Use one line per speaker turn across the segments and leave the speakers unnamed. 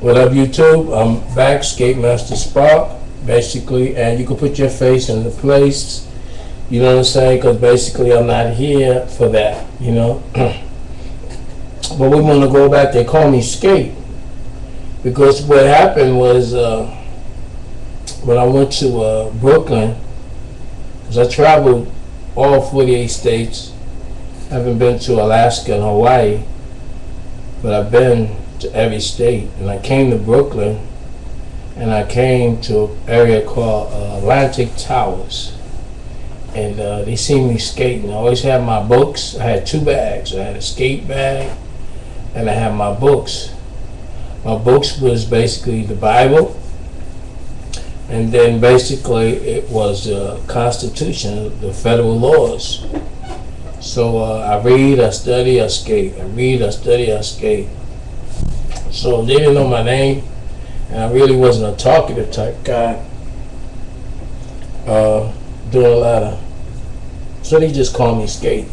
What up, YouTube? I'm back, Skate Master Spark, basically, and you can put your face in the place, you know what I'm saying, because basically I'm not here for that, you know. But we want to go back. They call me Skate because what happened was when I went to Brooklyn, because I traveled all 48 states. I haven't been to Alaska and Hawaii, but I've been to every state. And I came to Brooklyn, and I came to an area called Atlantic Towers. And they seen me skating. I always had my books. I had 2 bags. I had a skate bag, and I had my books. My books was basically the Bible, and then basically it was the Constitution, the federal laws. So I read, I study, I skate. I read, I study, I skate. So they didn't know my name, and I really wasn't a talkative type guy. Doing a lot of, so they just call me Skate.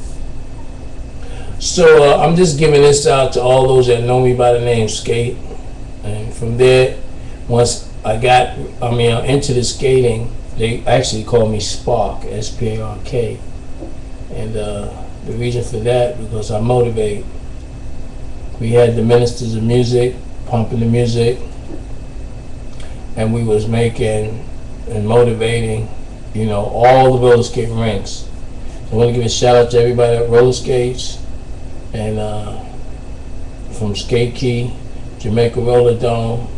So I'm just giving this out to all those that know me by the name Skate. And from there, once I got, into the skating, they actually called me Spark, S-P-A-R-K. And the reason for that, because I motivate. We had the ministers of music, pumping the music, and we was making and motivating, all the roller skate rinks. So I want to give a shout out to everybody at roller skates, and from Skate Key, Jamaica Roller Dome,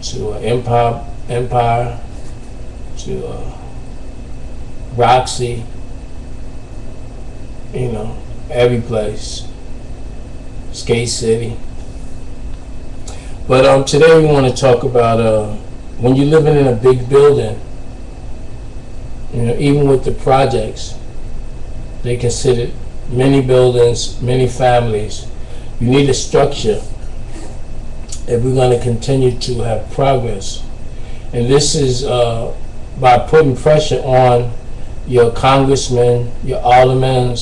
to Empire, to Roxy, every place. Skate City. But today we want to talk about when you're living in a big building, even with the projects, they consider many buildings, many families. You need a structure if we're going to continue to have progress. And this is by putting pressure on your congressmen, your aldermen,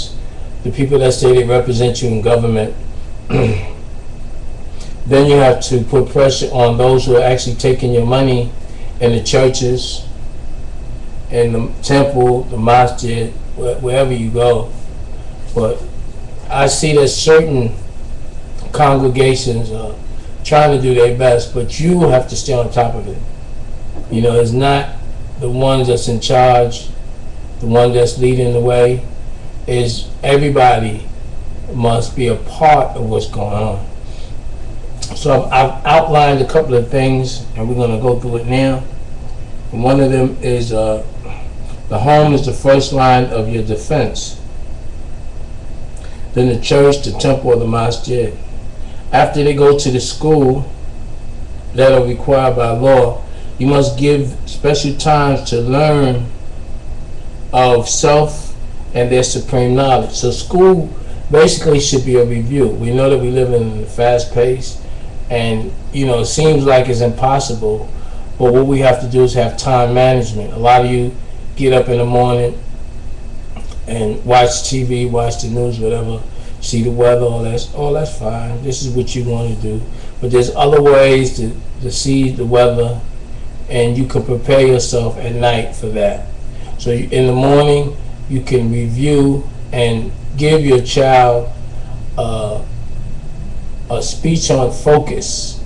the people that say they represent you in government. Then you have to put pressure on those who are actually taking your money in the churches, in the temple, the masjid, wherever you go. But I see that certain congregations are trying to do their best, but you have to stay on top of it. It's not the ones that's in charge, the one that's leading the way. Is everybody must be a part of what's going on. So I've outlined a couple of things, and we're going to go through it now. And one of them is the home is the first line of your defense. Then the church, the temple, or the masjid. After they go to the school that are required by law, you must give special times to learn of self and their supreme knowledge. So school basically should be a review. We know that we live in a fast pace, and it seems like it's impossible, but what we have to do is have time management. A lot of you get up in the morning and watch TV, watch the news, whatever, see the weather, all that's fine. This is what you want to do. But there's other ways to see the weather, and you can prepare yourself at night for that. So in the morning, you can review and give your child a speech on focus,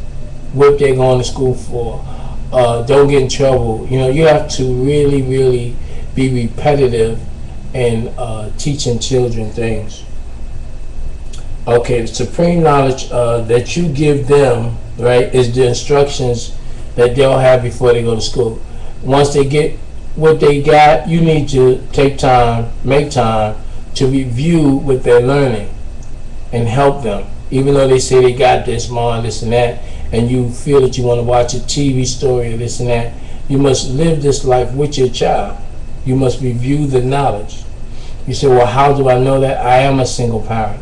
what they're going to school for. Don't get in trouble. You have to really, really be repetitive in teaching children things. Okay, the supreme knowledge that you give them, right, is the instructions that they'll have before they go to school. Once they get what they got, you need to make time to review what they're learning and help them. Even though they say they got this, mom, this and that, and you feel that you want to watch a TV story or this and that, you must live this life with your child. You must review the knowledge. You say, well, how do I know that? I am a single parent,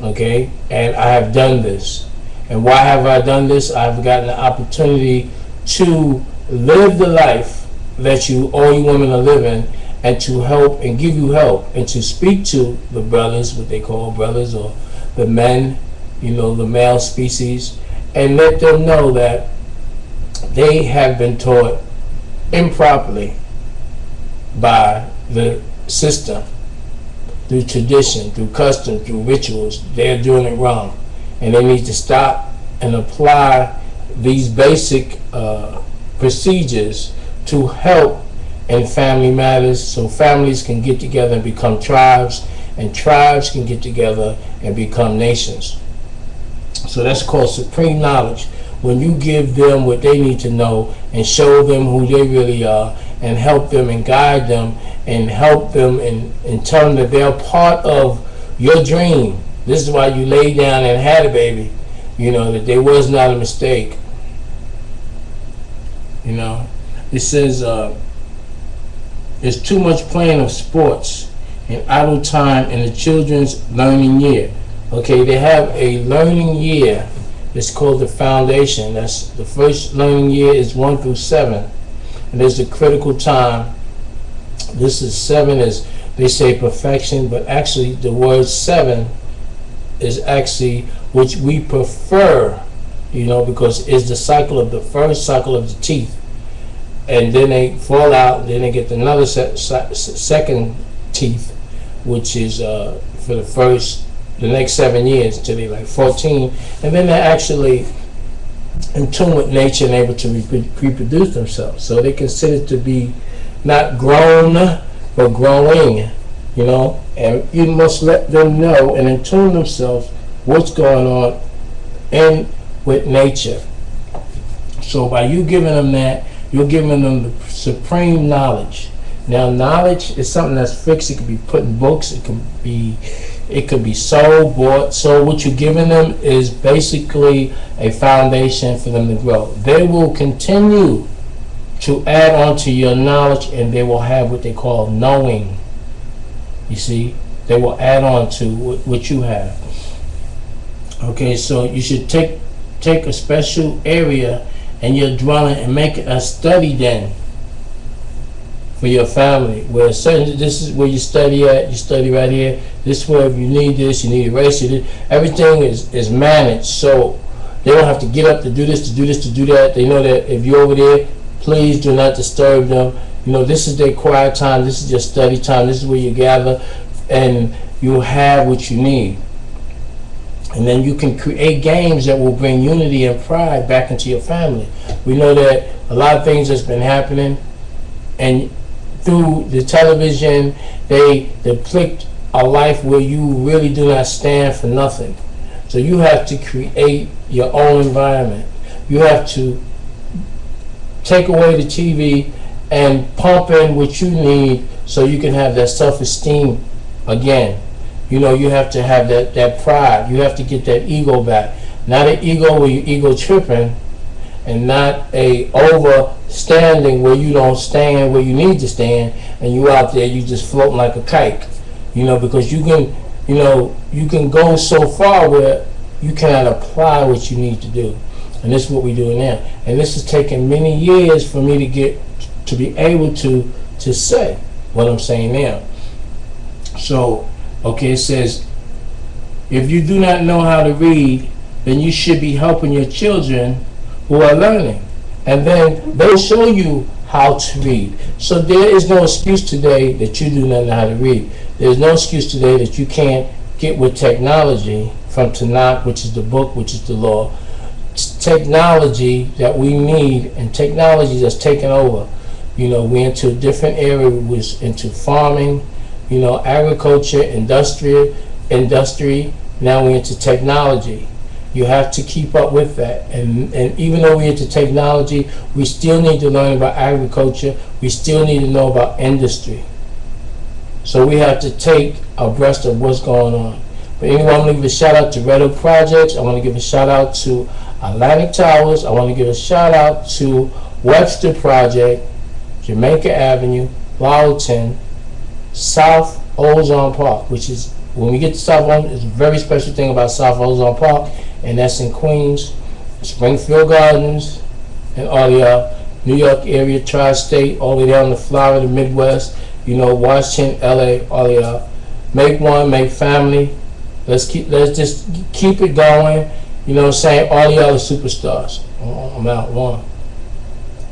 okay? And I have done this. And why have I done this? I've gotten the opportunity to live the life that all you women are living, and to help and give you help, and to speak to the brothers, what they call brothers, or the men, the male species, and let them know that they have been taught improperly by the system, through tradition, through custom, through rituals. They're doing it wrong, and they need to stop and apply these basic procedures to help in family matters, so families can get together and become tribes, and tribes can get together and become nations. So that's called supreme knowledge. When you give them what they need to know and show them who they really are, and help them and guide them and help them and tell them that they're part of your dream. This is why you laid down and had a baby. You know, that there was not a mistake. You know, it says there's too much playing of sports and idle time in the children's learning year. Okay, they have a learning year. It's called the foundation. That's the first learning year is 1 through 7. And there's a critical time. This is 7 is, they say perfection, but actually the word 7 is actually which we prefer, you know, because it's the cycle of the first cycle of the teeth. And then they fall out, and then they get another second teeth, which is for the next 7 years until they're like 14. And then they're actually in tune with nature and able to reproduce themselves. So they consider to be not grown, but growing, you know. And you must let them know and in tune themselves what's going on in with nature. So by you giving them that, you're giving them the supreme knowledge. Now, knowledge is something that's fixed. It can be put in books. It could be sold, bought. So what you're giving them is basically a foundation for them to grow. They will continue to add on to your knowledge, and they will have what they call knowing. You see, they will add on to what you have. Okay, so you should take a special area in your dwelling and make it a study den for your family, where this is where you study at. You study right here. This is where if you need this, you need erasure. Everything is managed, so they don't have to get up to do this, to do this, to do that. They know that if you're over there, please do not disturb them. You know, this is their quiet time. This is your study time. This is where you gather, and you have what you need. And then you can create games that will bring unity and pride back into your family. We know that a lot of things that's been happening, and through the television, they depict a life where you really do not stand for nothing. So you have to create your own environment. You have to take away the TV and pump in what you need so you can have that self-esteem again. You know, you have to have that pride. You have to get that ego back. Not an ego where you ego tripping, and not a overstanding where you don't stand where you need to stand, and you out there, you just floating like a kite. You know, because you can go so far where you cannot apply what you need to do. And this is what we're doing now. And this has taken many years for me to be able to say what I'm saying now. So, okay, it says, if you do not know how to read, then you should be helping your children who are learning. And then they'll show you how to read. So there is no excuse today that you do not know how to read. There's no excuse today that you can't get with technology from Tanakh, which is the book, which is the law. Technology that we need, and technology that's taken over. You know, we're into a different area. We're into farming, you know, agriculture, industry. Now we're into technology. You have to keep up with that. And even though we're into technology, we still need to learn about agriculture. We still need to know about industry. So we have to take abreast of what's going on. But anyway, I'm going to give a shout out to Red Oak Projects. I want to give a shout out to Atlantic Towers. I want to give a shout out to Webster Project, Jamaica Avenue, Lowellton, South Ozone Park, which is, when we get to South Ozone, it's a very special thing about South Ozone Park, and that's in Queens, Springfield Gardens, and all the New York area, tri-state, all the way down to Florida, Midwest, you know, Washington, LA, all the make one, make family. Let's just keep it going. You know what I'm saying? All y'all are superstars. I'm out one.